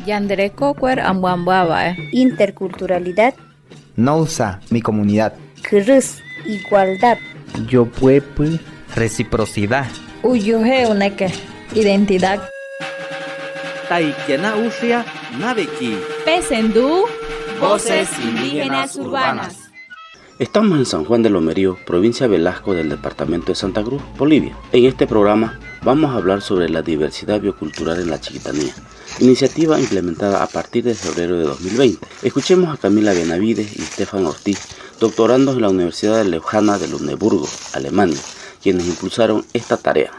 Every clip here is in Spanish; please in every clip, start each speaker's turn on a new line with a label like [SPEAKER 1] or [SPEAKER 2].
[SPEAKER 1] Yandereko kwer ambuambuaba.
[SPEAKER 2] Interculturalidad.
[SPEAKER 3] Nousa, mi comunidad.
[SPEAKER 2] Cruz, igualdad.
[SPEAKER 4] Yopuepu, reciprocidad.
[SPEAKER 1] Uyuhe uneke, identidad.
[SPEAKER 5] Taikiana Ushia, Naveki.
[SPEAKER 1] Pesendú, voces indígenas urbanas.
[SPEAKER 6] Estamos en San Juan de Lomerío, provincia de Velasco del departamento de Santa Cruz, Bolivia. En este programa vamos a hablar sobre la diversidad biocultural en la Chiquitanía, iniciativa implementada a partir de febrero de 2020. Escuchemos a Camila Benavides y Stefan Ortiz, doctorandos en la Universidad de Leuphana de Luneburgo, Alemania, quienes impulsaron esta tarea.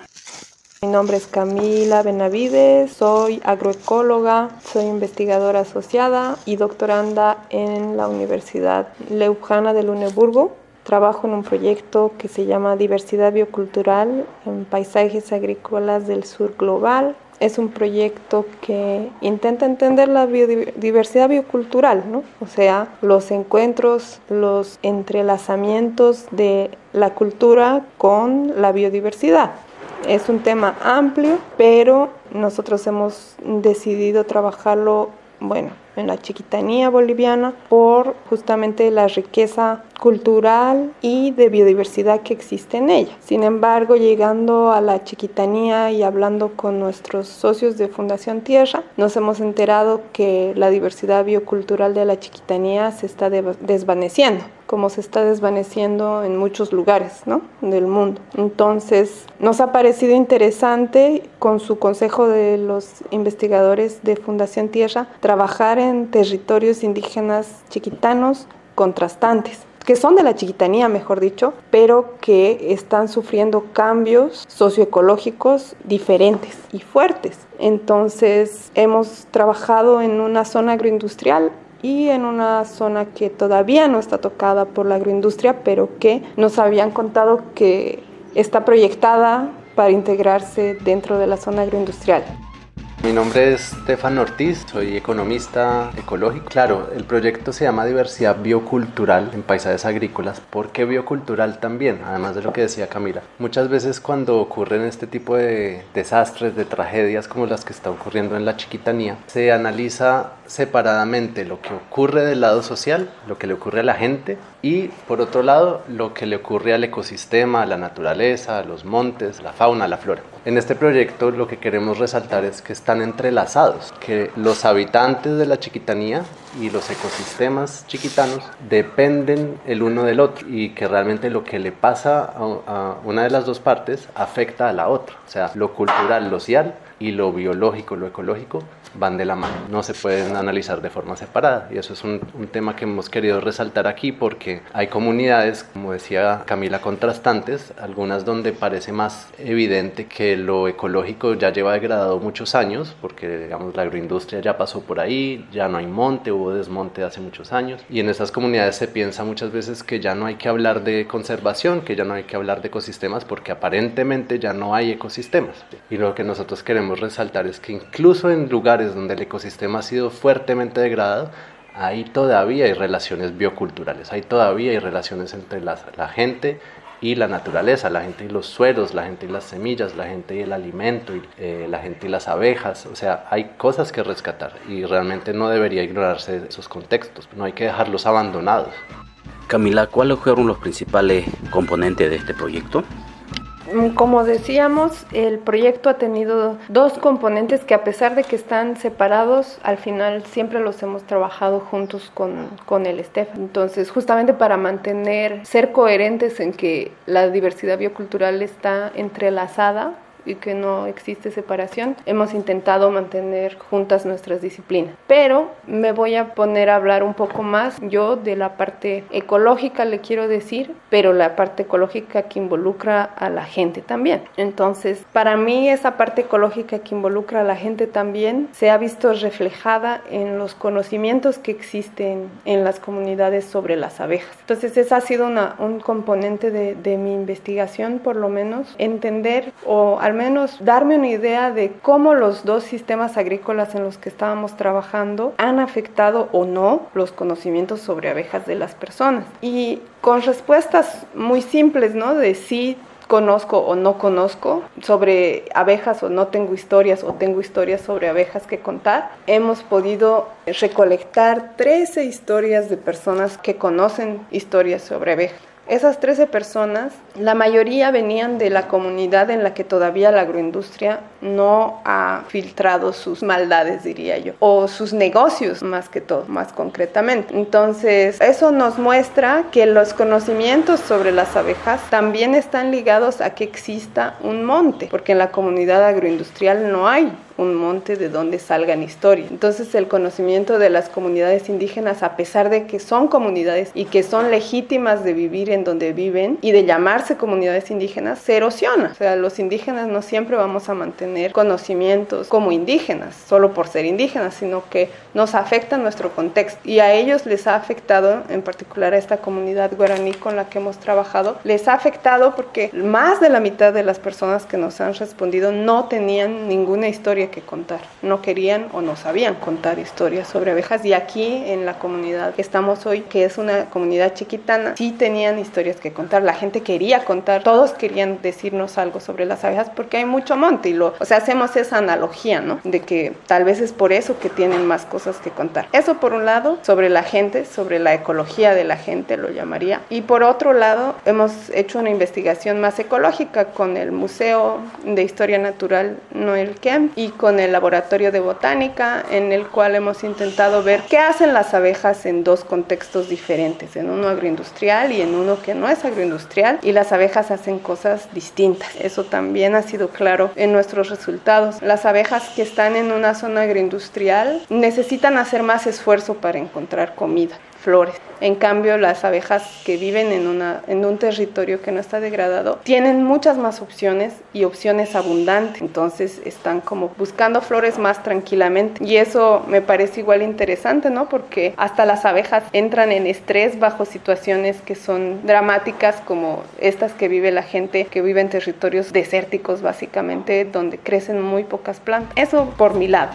[SPEAKER 7] Mi nombre es Camila Benavides, soy agroecóloga, soy investigadora asociada y doctoranda en la Universidad Leuphana de Luneburgo. Trabajo en un proyecto que se llama Diversidad Biocultural en Paisajes Agrícolas del Sur Global. Es un proyecto que intenta entender la biodiversidad biocultural, ¿no? O sea, los encuentros, los entrelazamientos de la cultura con la biodiversidad. Es un tema amplio, pero nosotros hemos decidido trabajarlo, en la Chiquitanía boliviana por justamente la riqueza cultural y de biodiversidad que existe en ella. Sin embargo, llegando a la Chiquitanía y hablando con nuestros socios de Fundación Tierra, nos hemos enterado que la diversidad biocultural de la Chiquitanía se está desvaneciendo, como se está desvaneciendo en muchos lugares, ¿no?, del mundo. Entonces, nos ha parecido interesante, con su consejo de los investigadores de Fundación Tierra, trabajar en territorios indígenas chiquitanos contrastantes, que son de la Chiquitanía, mejor dicho, pero que están sufriendo cambios socioecológicos diferentes y fuertes. Entonces, hemos trabajado en una zona agroindustrial y en una zona que todavía no está tocada por la agroindustria, pero que nos habían contado que está proyectada para integrarse dentro de la zona agroindustrial.
[SPEAKER 8] Mi nombre es Stefan Ortiz, soy economista ecológico. Claro, el proyecto se llama Diversidad Biocultural en Paisajes Agrícolas. ¿Por qué biocultural también? Además de lo que decía Camila. Muchas veces cuando ocurren este tipo de desastres, de tragedias como las que está ocurriendo en la Chiquitanía, se analiza separadamente lo que ocurre del lado social, lo que le ocurre a la gente, y por otro lado lo que le ocurre al ecosistema, a la naturaleza, a los montes, la fauna, la flora. En este proyecto lo que queremos resaltar es que están entrelazados, que los habitantes de la Chiquitanía y los ecosistemas chiquitanos dependen el uno del otro, y que realmente lo que le pasa a una de las dos partes afecta a la otra. O sea, lo cultural, lo social, y lo biológico, lo ecológico van de la mano, no se pueden analizar de forma separada, y eso es un tema que hemos querido resaltar aquí, porque hay comunidades, como decía Camila, contrastantes, algunas donde parece más evidente que lo ecológico ya lleva degradado muchos años, porque digamos la agroindustria ya pasó por ahí, ya no hay monte, hubo desmonte hace muchos años, y en esas comunidades se piensa muchas veces que ya no hay que hablar de conservación, que ya no hay que hablar de ecosistemas, porque aparentemente ya no hay ecosistemas, y lo que nosotros queremos resaltar es que incluso en lugares donde el ecosistema ha sido fuertemente degradado, ahí todavía hay relaciones bioculturales, ahí todavía hay relaciones entre la gente y la naturaleza, la gente y los suelos, la gente y las semillas, la gente y el alimento, la gente y las abejas. O sea, hay cosas que rescatar y realmente no debería ignorarse esos contextos, no hay que dejarlos abandonados.
[SPEAKER 6] Camila, ¿cuáles fueron los principales componentes de este proyecto?
[SPEAKER 7] Como decíamos, el proyecto ha tenido dos componentes que, a pesar de que están separados, al final siempre los hemos trabajado juntos con el Stefan. Entonces, justamente para ser coherentes en que la diversidad biocultural está entrelazada y que no existe separación, hemos intentado mantener juntas nuestras disciplinas. Pero me voy a poner a hablar un poco más yo de la parte ecológica, le quiero decir, pero la parte ecológica que involucra a la gente también. Entonces, para mí esa parte ecológica que involucra a la gente también se ha visto reflejada en los conocimientos que existen en las comunidades sobre las abejas. Entonces, ese ha sido un componente de mi investigación, por lo menos, entender o al menos darme una idea de cómo los dos sistemas agrícolas en los que estábamos trabajando han afectado o no los conocimientos sobre abejas de las personas. Y con respuestas muy simples, ¿no? De sí, conozco o no conozco sobre abejas, o no tengo historias o tengo historias sobre abejas que contar. Hemos podido recolectar 13 historias de personas que conocen historias sobre abejas. Esas 13 personas, la mayoría venían de la comunidad en la que todavía la agroindustria no ha filtrado sus maldades, diría yo, o sus negocios más que todo, más concretamente. Entonces, eso nos muestra que los conocimientos sobre las abejas también están ligados a que exista un monte, porque en la comunidad agroindustrial no hay un monte de donde salgan historias. Entonces el conocimiento de las comunidades indígenas, a pesar de que son comunidades y que son legítimas de vivir en donde viven y de llamarse comunidades indígenas, se erosiona. O sea, los indígenas no siempre vamos a mantener conocimientos como indígenas, solo por ser indígenas, sino que nos afecta nuestro contexto. Y a ellos les ha afectado, en particular a esta comunidad guaraní con la que hemos trabajado, les ha afectado porque más de la mitad de las personas que nos han respondido no tenían ninguna historia que contar, no querían o no sabían contar historias sobre abejas. Y aquí en la comunidad que estamos hoy, que es una comunidad chiquitana, sí tenían historias que contar, la gente quería contar, todos querían decirnos algo sobre las abejas porque hay mucho monte y o sea, hacemos esa analogía, ¿no? De que tal vez es por eso que tienen más cosas que contar. Eso por un lado, sobre la gente, sobre la ecología de la gente, lo llamaría. Y por otro lado, hemos hecho una investigación más ecológica con el Museo de Historia Natural Noel Kemp y con el Laboratorio de Botánica, en el cual hemos intentado ver qué hacen las abejas en dos contextos diferentes, en uno agroindustrial y en uno que no es agroindustrial, y las abejas hacen cosas distintas. Eso también ha sido claro en nuestros resultados. Las abejas que están en una zona agroindustrial necesitan hacer más esfuerzo para encontrar comida, flores. En cambio, las abejas que viven en un territorio que no está degradado tienen muchas más opciones y opciones abundantes. Entonces están como buscando flores más tranquilamente. Y eso me parece igual interesante, ¿no? Porque hasta las abejas entran en estrés bajo situaciones que son dramáticas, como estas que vive la gente que vive en territorios desérticos, básicamente, donde crecen muy pocas plantas. Eso por mi lado.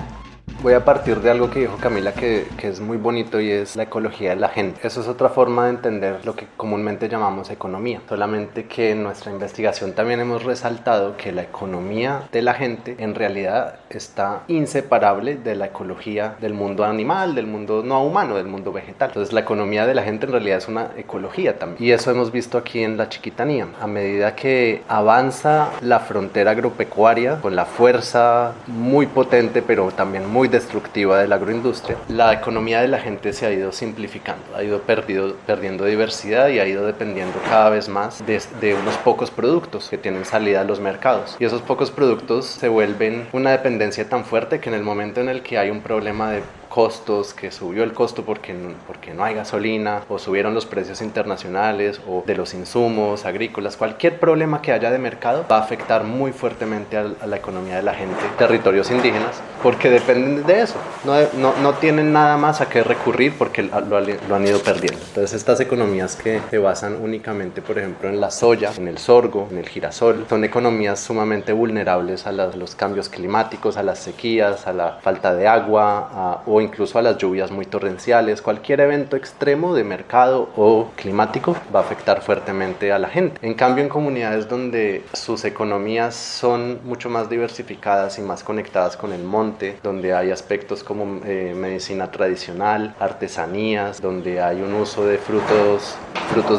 [SPEAKER 8] Voy a partir de algo que dijo Camila que es muy bonito, y es la ecología de la gente. Eso es otra forma de entender lo que comúnmente llamamos economía. Solamente que en nuestra investigación también hemos resaltado que la economía de la gente en realidad está inseparable de la ecología del mundo animal, del mundo no humano, del mundo vegetal. Entonces la economía de la gente en realidad es una ecología también. Y eso hemos visto aquí en la Chiquitanía. A medida que avanza la frontera agropecuaria con la fuerza muy potente, pero también muy destructiva de la agroindustria, la economía de la gente se ha ido simplificando, ha ido perdiendo diversidad y ha ido dependiendo cada vez más de unos pocos productos que tienen salida a los mercados. Y esos pocos productos se vuelven una dependencia tan fuerte que en el momento en el que hay un problema de costos, que subió el costo porque no hay gasolina, o subieron los precios internacionales o de los insumos agrícolas, cualquier problema que haya de mercado va a afectar muy fuertemente a la economía de la gente, territorios indígenas, porque dependen de eso, no tienen nada más a qué recurrir porque lo han ido perdiendo. Entonces estas economías que se basan únicamente, por ejemplo, en la soya, en el sorgo, en el girasol, son economías sumamente vulnerables a los cambios climáticos, a las sequías, a la falta de agua, o incluso a las lluvias muy torrenciales. Cualquier evento extremo de mercado o climático va a afectar fuertemente a la gente. En cambio, en comunidades donde sus economías son mucho más diversificadas y más conectadas con el monte, donde hay aspectos como medicina tradicional, artesanías, donde hay un uso de frutos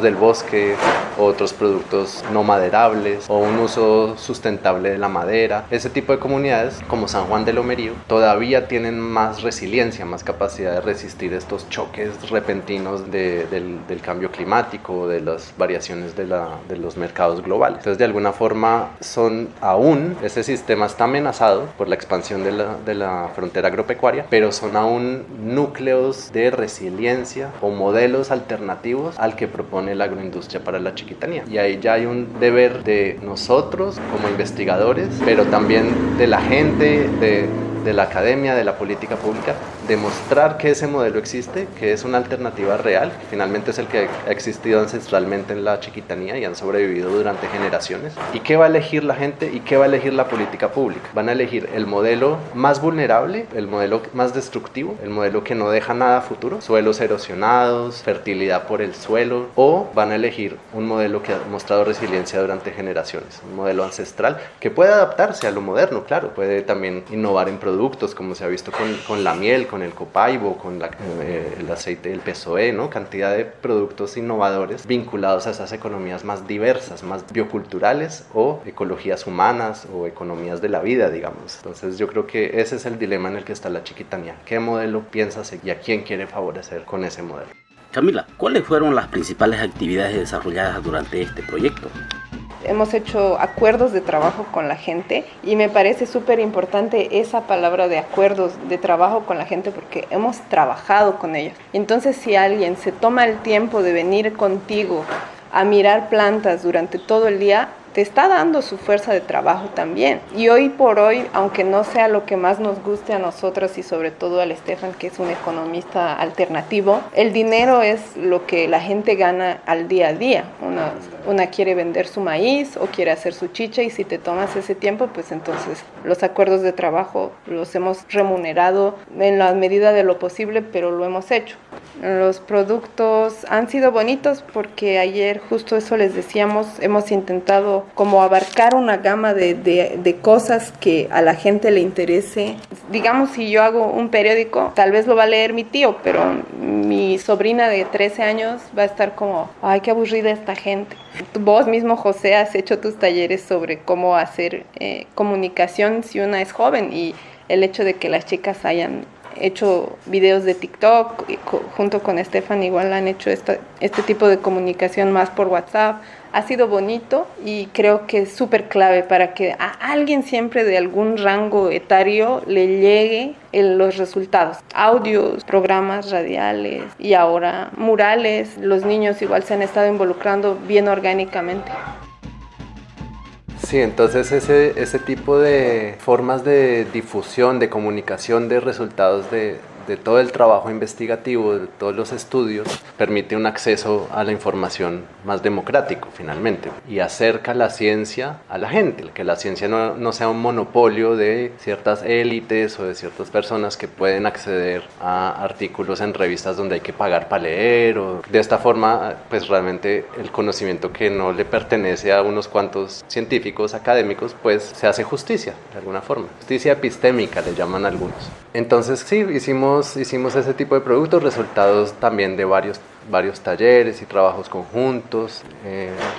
[SPEAKER 8] del bosque, otros productos no maderables, o un uso sustentable de la madera, ese tipo de comunidades como San Juan de Lomerío todavía tienen más resiliencia, más capacidad de resistir estos choques repentinos del cambio climático, de las variaciones de los mercados globales. Entonces, de alguna forma, ese sistema está amenazado por la expansión de la frontera agropecuaria, pero son aún núcleos de resiliencia o modelos alternativos al que propone la agroindustria para la Chiquitanía. Y ahí ya hay un deber de nosotros como investigadores, pero también de la gente, de de la academia, de la política pública, demostrar que ese modelo existe, que es una alternativa real, que finalmente es el que ha existido ancestralmente en la Chiquitanía y han sobrevivido durante generaciones. ¿Y qué va a elegir la gente y qué va a elegir la política pública? Van a elegir el modelo más vulnerable, el modelo más destructivo, el modelo que no deja nada a futuro, suelos erosionados, fertilidad por el suelo, o van a elegir un modelo que ha mostrado resiliencia durante generaciones, un modelo ancestral que puede adaptarse a lo moderno, claro, puede también innovar en productos como se ha visto con la miel, con el copaibo, con el aceite del pesoe, ¿no? Cantidad de productos innovadores vinculados a esas economías más diversas, más bioculturales o ecologías humanas o economías de la vida, digamos. Entonces yo creo que ese es el dilema en el que está la Chiquitanía. ¿Qué modelo piensa seguir y a quién quiere favorecer con ese modelo?
[SPEAKER 6] Camila, ¿cuáles fueron las principales actividades desarrolladas durante este proyecto?
[SPEAKER 7] Hemos hecho acuerdos de trabajo con la gente y me parece súper importante esa palabra de acuerdos de trabajo con la gente porque hemos trabajado con ellos. Entonces, si alguien se toma el tiempo de venir contigo a mirar plantas durante todo el día, te está dando su fuerza de trabajo también. Y hoy por hoy, aunque no sea lo que más nos guste a nosotros y sobre todo al Estefan, que es un economista alternativo, el dinero es lo que la gente gana al día a día. Una quiere vender su maíz o quiere hacer su chicha y si te tomas ese tiempo, pues entonces los acuerdos de trabajo los hemos remunerado en la medida de lo posible, pero lo hemos hecho. Los productos han sido bonitos porque ayer justo eso les decíamos, hemos intentado como abarcar una gama de cosas que a la gente le interese. Digamos, si yo hago un periódico, tal vez lo va a leer mi tío, pero mi sobrina de 13 años va a estar como, ay, qué aburrida esta gente. Vos mismo, José, has hecho tus talleres sobre cómo hacer comunicación si una es joven y el hecho de que las chicas hayan hecho videos de TikTok y junto con Estefan igual han hecho este tipo de comunicación más por WhatsApp. Ha sido bonito y creo que es súper clave para que a alguien siempre de algún rango etario le llegue los resultados. Audios, programas radiales y ahora murales. Los niños igual se han estado involucrando bien orgánicamente.
[SPEAKER 8] Sí, entonces ese tipo de formas de difusión, de comunicación de resultados de todo el trabajo investigativo, de todos los estudios, permite un acceso a la información más democrático finalmente y acerca la ciencia a la gente, que la ciencia no sea un monopolio de ciertas élites o de ciertas personas que pueden acceder a artículos en revistas donde hay que pagar para leer o de esta forma pues realmente el conocimiento que no le pertenece a unos cuantos científicos académicos pues se hace justicia de alguna forma, justicia epistémica le llaman algunos. Entonces sí, hicimos ese tipo de productos, resultados también de varios talleres y trabajos conjuntos,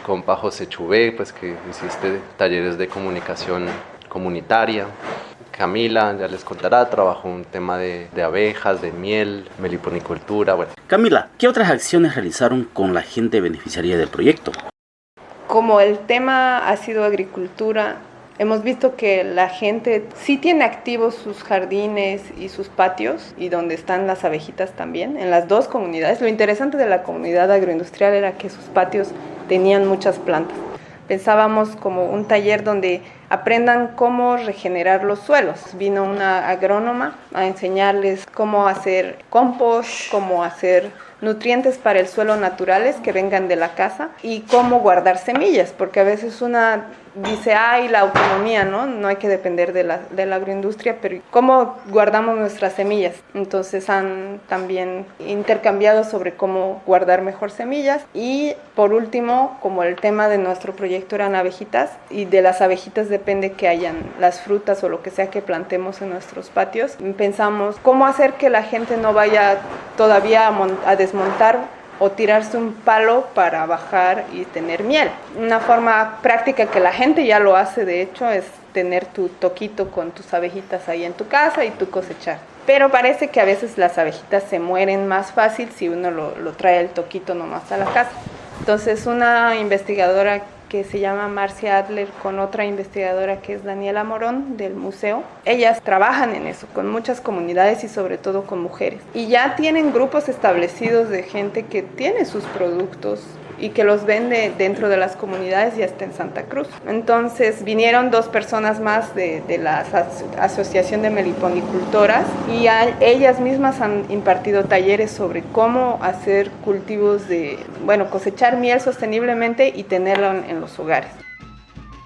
[SPEAKER 8] compa José Chubé, pues que hiciste talleres de comunicación comunitaria. Camila, ya les contará, trabajó un tema de abejas, de miel, meliponicultura, bueno.
[SPEAKER 6] Camila, ¿qué otras acciones realizaron con la gente beneficiaria del proyecto?
[SPEAKER 7] Como el tema ha sido agricultura, hemos visto que la gente sí tiene activos sus jardines y sus patios y donde están las abejitas también, en las dos comunidades. Lo interesante de la comunidad agroindustrial era que sus patios tenían muchas plantas. Pensábamos como un taller donde aprendan cómo regenerar los suelos. Vino una agrónoma a enseñarles cómo hacer compost, cómo hacer nutrientes para el suelo naturales que vengan de la casa y cómo guardar semillas, porque a veces una dice, ay, la autonomía, no hay que depender de la agroindustria, pero ¿cómo guardamos nuestras semillas? Entonces han también intercambiado sobre cómo guardar mejor semillas y por último, como el tema de nuestro proyecto eran abejitas y de las abejitas depende que hayan las frutas o lo que sea que plantemos en nuestros patios, pensamos cómo hacer que la gente no vaya todavía a desmontar o tirarse un palo para bajar y tener miel. Una forma práctica que la gente ya lo hace, de hecho, es tener tu toquito con tus abejitas ahí en tu casa y tú cosechar. Pero parece que a veces las abejitas se mueren más fácil si uno lo trae el toquito nomás a la casa. Entonces una investigadora que se llama Marcia Adler con otra investigadora que es Daniela Morón del museo. Ellas trabajan en eso, con muchas comunidades y sobre todo con mujeres. Y ya tienen grupos establecidos de gente que tiene sus productos y que los vende dentro de las comunidades y hasta en Santa Cruz. Entonces vinieron 2 personas más de la Asociación de Meliponicultoras y ellas mismas han impartido talleres sobre cómo hacer cultivos cosechar miel sosteniblemente y tenerlo en los hogares.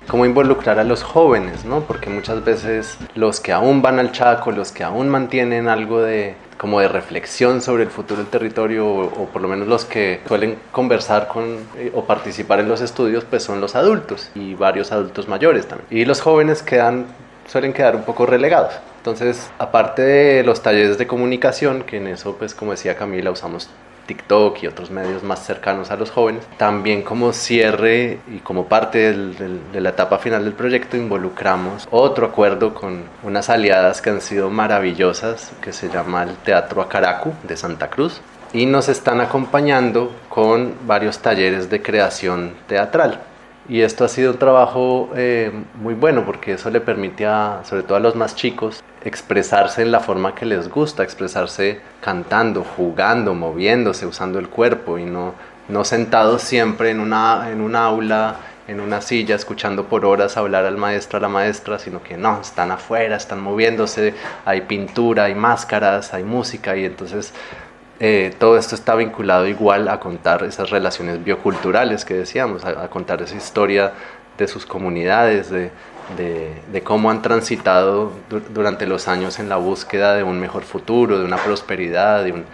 [SPEAKER 8] Cómo involucrar a los jóvenes, ¿no? Porque muchas veces los que aún van al Chaco, los que aún mantienen algo de reflexión sobre el futuro del territorio, o por lo menos los que suelen conversar o participar en los estudios, pues son los adultos y varios adultos mayores también. Y los jóvenes suelen quedar un poco relegados. Entonces, aparte de los talleres de comunicación, que en eso, pues como decía Camila, usamos TikTok y otros medios más cercanos a los jóvenes, también como cierre y como parte de la etapa final del proyecto involucramos otro acuerdo con unas aliadas que han sido maravillosas, que se llama el Teatro Acaracu de Santa Cruz, y nos están acompañando con varios talleres de creación teatral. Y esto ha sido un trabajo muy bueno, porque eso le permite sobre todo a los más chicos, expresarse en la forma que les gusta, expresarse cantando, jugando, moviéndose, usando el cuerpo y no sentados siempre en un aula, en una silla, escuchando por horas hablar al maestro, a la maestra, sino que no, están afuera, están moviéndose, hay pintura, hay máscaras, hay música, y entonces todo esto está vinculado igual a contar esas relaciones bioculturales que decíamos, a contar esa historia de sus comunidades, de cómo han transitado durante los años en la búsqueda de un mejor futuro, de una prosperidad, de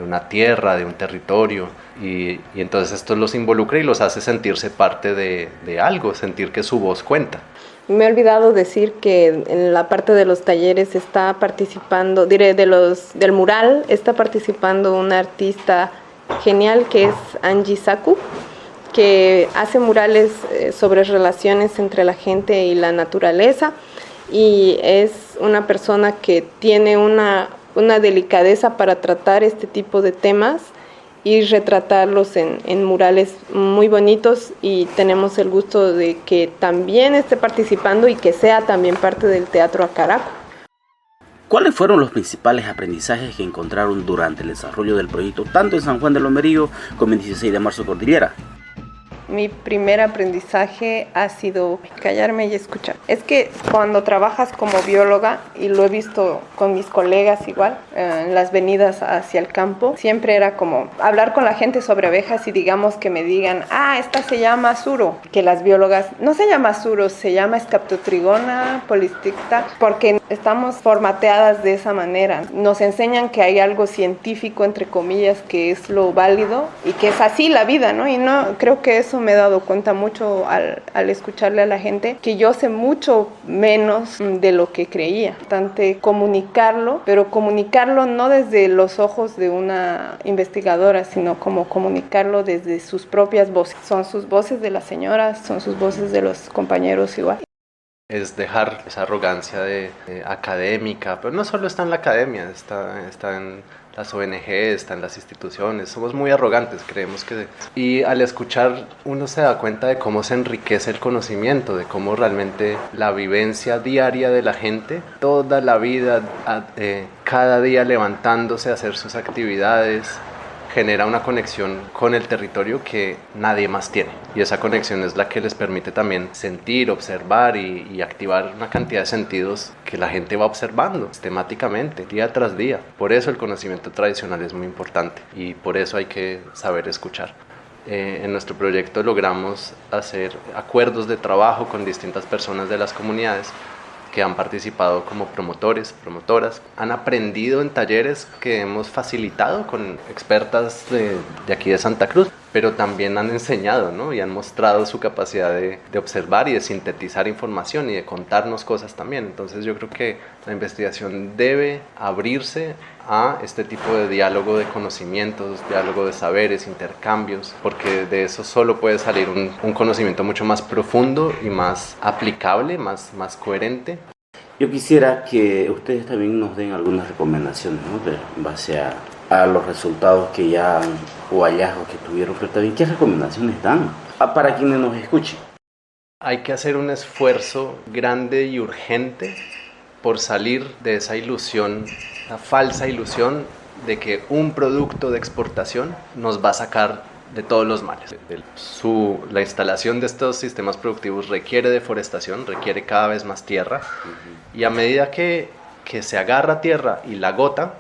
[SPEAKER 8] una tierra, de un territorio, y entonces esto los involucra y los hace sentirse parte de algo, sentir que su voz cuenta.
[SPEAKER 7] Me he olvidado decir que en la parte de los talleres está participando, del mural, está participando una artista genial que es Angie Saku, que hace murales sobre relaciones entre la gente y la naturaleza, y es una persona que tiene una delicadeza para tratar este tipo de temas y retratarlos en murales muy bonitos, y tenemos el gusto de que también esté participando y que sea también parte del Teatro Acaracu.
[SPEAKER 6] ¿Cuáles fueron los principales aprendizajes que encontraron durante el desarrollo del proyecto, tanto en San Juan de Lomerío como en 16 de marzo Cordillera?
[SPEAKER 7] Mi primer aprendizaje ha sido callarme y escuchar. Es que cuando trabajas como bióloga, y lo he visto con mis colegas igual, en las venidas hacia el campo, siempre era como hablar con la gente sobre abejas y digamos que me digan, esta se llama suro, que las biólogas, no se llama suro, se llama Scaptotrigona polisticta, porque estamos formateadas de esa manera. Nos enseñan que hay algo científico, entre comillas, que es lo válido y que es así la vida, ¿no? Y no, creo que eso me he dado cuenta mucho al escucharle a la gente, que yo sé mucho menos de lo que creía. Bastante comunicarlo, pero comunicarlo no desde los ojos de una investigadora, sino como comunicarlo desde sus propias voces. Son sus voces de las señoras, son sus voces de los compañeros igual.
[SPEAKER 8] Es dejar esa arrogancia académica, pero no solo está en la academia, está en las ONG, está en las instituciones. Somos muy arrogantes, creemos que... Y al escuchar uno se da cuenta de cómo se enriquece el conocimiento, de cómo realmente la vivencia diaria de la gente, toda la vida, cada día levantándose a hacer sus actividades, genera una conexión con el territorio que nadie más tiene, y esa conexión es la que les permite también sentir, observar y activar una cantidad de sentidos que la gente va observando sistemáticamente, día tras día. Por eso el conocimiento tradicional es muy importante y por eso hay que saber escuchar. En nuestro proyecto logramos hacer acuerdos de trabajo con distintas personas de las comunidades que han participado como promotores, promotoras, han aprendido en talleres que hemos facilitado con expertas de aquí de Santa Cruz, pero también han enseñado, ¿no? Y han mostrado su capacidad de observar y de sintetizar información y de contarnos cosas también. Entonces yo creo que la investigación debe abrirse a este tipo de diálogo de conocimientos, diálogo de saberes, intercambios, porque de eso solo puede salir un conocimiento mucho más profundo y más aplicable, más coherente.
[SPEAKER 6] Yo quisiera que ustedes también nos den algunas recomendaciones, ¿no? En base a los resultados que ya o hallazgos que tuvieron, pero también qué recomendaciones dan para quienes nos escuchen.
[SPEAKER 8] Hay que hacer un esfuerzo grande y urgente por salir de esa ilusión, la falsa ilusión de que un producto de exportación nos va a sacar de todos los males. La instalación de estos sistemas productivos requiere deforestación, requiere cada vez más tierra, y a medida que se agarra tierra y la agota,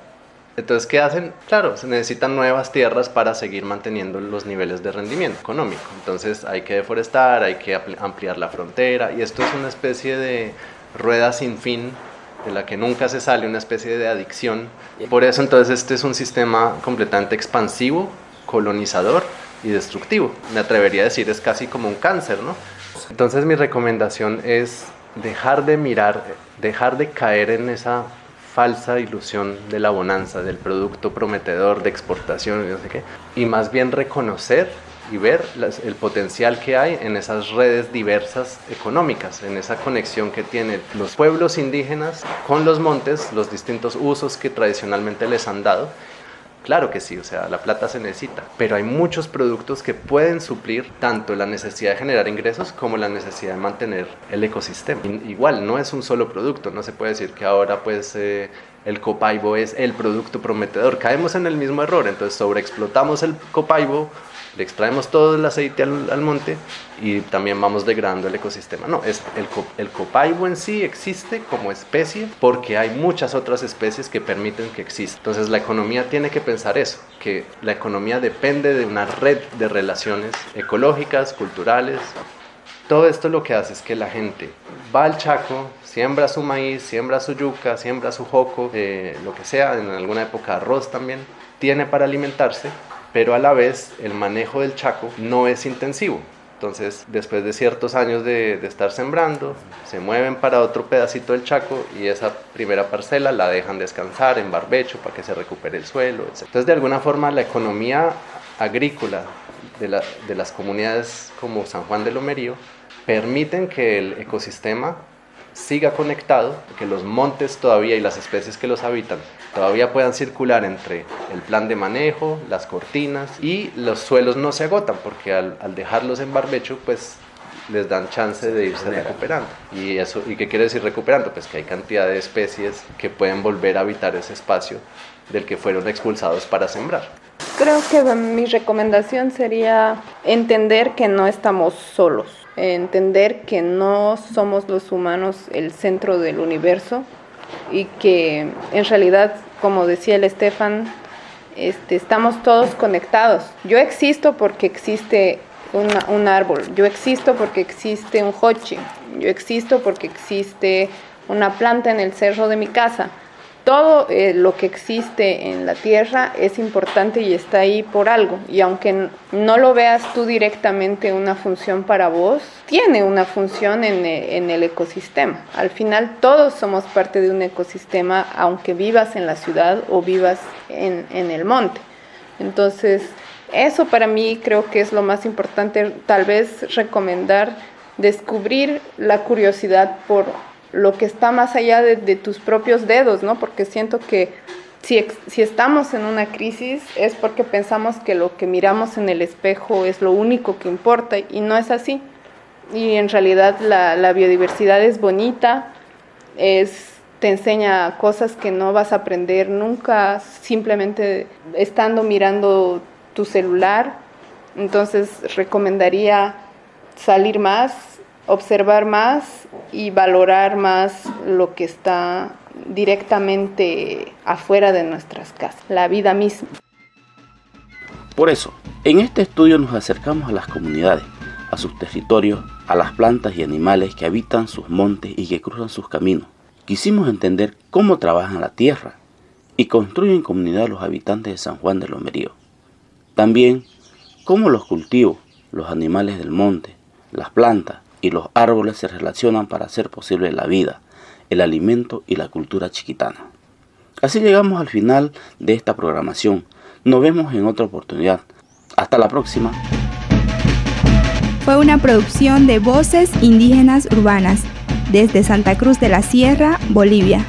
[SPEAKER 8] entonces ¿qué hacen? Claro, se necesitan nuevas tierras para seguir manteniendo los niveles de rendimiento económico. Entonces hay que deforestar, hay que ampliar la frontera, y esto es una especie de rueda sin fin de la que nunca se sale, una especie de adicción. Por eso entonces este es un sistema completamente expansivo, colonizador y destructivo. Me atrevería a decir, es casi como un cáncer, ¿no? Entonces mi recomendación es dejar de caer en esa falsa ilusión de la bonanza, del producto prometedor de exportación y no sé qué, y más bien reconocer y ver el potencial que hay en esas redes diversas económicas, en esa conexión que tienen los pueblos indígenas con los montes, los distintos usos que tradicionalmente les han dado. Claro que sí, o sea, la plata se necesita, pero hay muchos productos que pueden suplir tanto la necesidad de generar ingresos como la necesidad de mantener el ecosistema. Igual, no es un solo producto, no se puede decir que ahora pues el copaibo es el producto prometedor. Caemos en el mismo error, entonces sobreexplotamos el copaibo, le extraemos todo el aceite al monte y también vamos degradando el ecosistema. No, el copaibo en sí existe como especie porque hay muchas otras especies que permiten que exista. Entonces la economía tiene que pensar eso, que la economía depende de una red de relaciones ecológicas, culturales. Todo esto lo que hace es que la gente va al Chaco, siembra su maíz, siembra su yuca, siembra su joco, lo que sea, en alguna época arroz también, tiene para alimentarse, pero a la vez el manejo del Chaco no es intensivo. Entonces, después de ciertos años de estar sembrando, se mueven para otro pedacito del Chaco y esa primera parcela la dejan descansar en barbecho para que se recupere el suelo, etc. Entonces, de alguna forma, la economía agrícola de las comunidades como San Juan de Lomerío permiten que el ecosistema siga conectado, que los montes todavía y las especies que los habitan todavía puedan circular entre el plan de manejo, las cortinas, y los suelos no se agotan porque al dejarlos en barbecho pues les dan chance de irse recuperando. ¿Y qué quiere decir recuperando? Pues que hay cantidad de especies que pueden volver a habitar ese espacio del que fueron expulsados para sembrar.
[SPEAKER 7] Creo que mi recomendación sería entender que no estamos solos, entender que no somos los humanos el centro del universo y que en realidad, como decía el Estefan, estamos todos conectados. Yo existo porque existe un árbol, yo existo porque existe un hochi, yo existo porque existe una planta en el cerro de mi casa. Todo lo que existe en la tierra es importante y está ahí por algo. Y aunque no lo veas tú directamente una función para vos, tiene una función en el ecosistema. Al final todos somos parte de un ecosistema, aunque vivas en la ciudad o vivas en el monte. Entonces, eso para mí creo que es lo más importante. Tal vez recomendar descubrir la curiosidad por lo que está más allá de tus propios dedos, ¿no? Porque siento que si estamos en una crisis es porque pensamos que lo que miramos en el espejo es lo único que importa y no es así. Y en realidad la biodiversidad es bonita, te enseña cosas que no vas a aprender nunca simplemente estando mirando tu celular. Entonces recomendaría salir más, observar más y valorar más lo que está directamente afuera de nuestras casas, la vida misma.
[SPEAKER 6] Por eso, en este estudio nos acercamos a las comunidades, a sus territorios, a las plantas y animales que habitan sus montes y que cruzan sus caminos. Quisimos entender cómo trabajan la tierra y construyen comunidad los habitantes de San Juan de Lomerío. También cómo los cultivos, los animales del monte, las plantas y los árboles se relacionan para hacer posible la vida, el alimento y la cultura chiquitana. Así llegamos al final de esta programación. Nos vemos en otra oportunidad. Hasta la próxima.
[SPEAKER 9] Fue una producción de Voces Indígenas Urbanas, desde Santa Cruz de la Sierra, Bolivia.